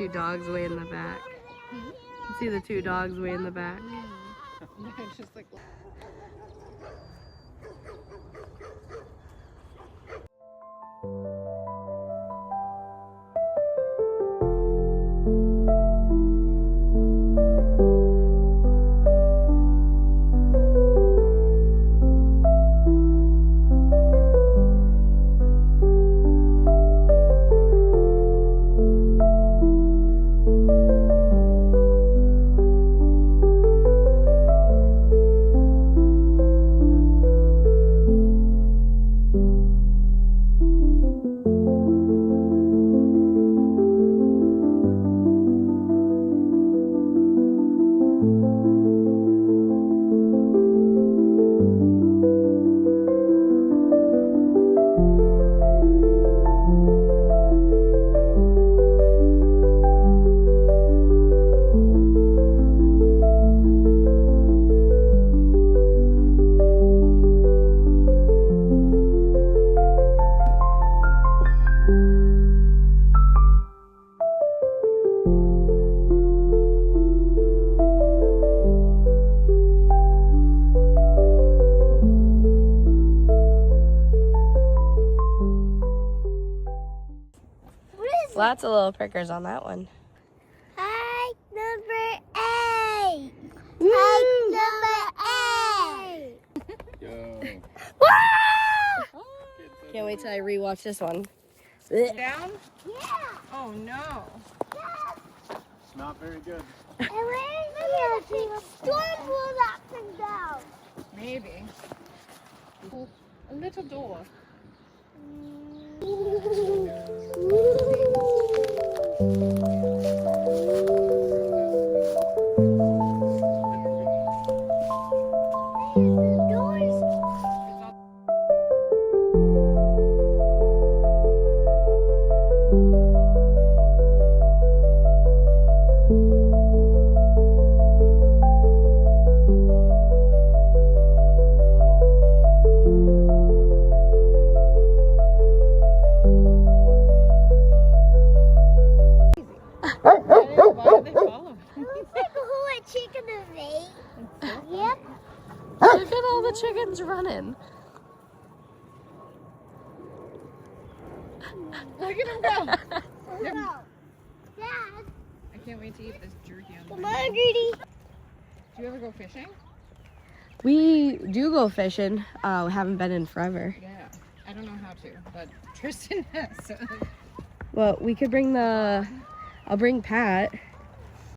two dogs way in the back. You can see the two dogs way in the back. Just like... Lots of little prickers on that one. Hi, number 8. Hi, number 8. Yo. Can't wait till I rewatch this one. Down? Yeah. Oh no. It's not very good. And where's the storm blows up and down? Maybe. A little door. Yep. Look at all the chickens running. Look at him go. No. Dad. I can't wait to eat this jerky on the Come way. on, Greedy. Do you ever go fishing? We do go fishing. We haven't been in forever. Yeah. I don't know how to, but Tristan has. So. Well, we could bring I'll bring Pat.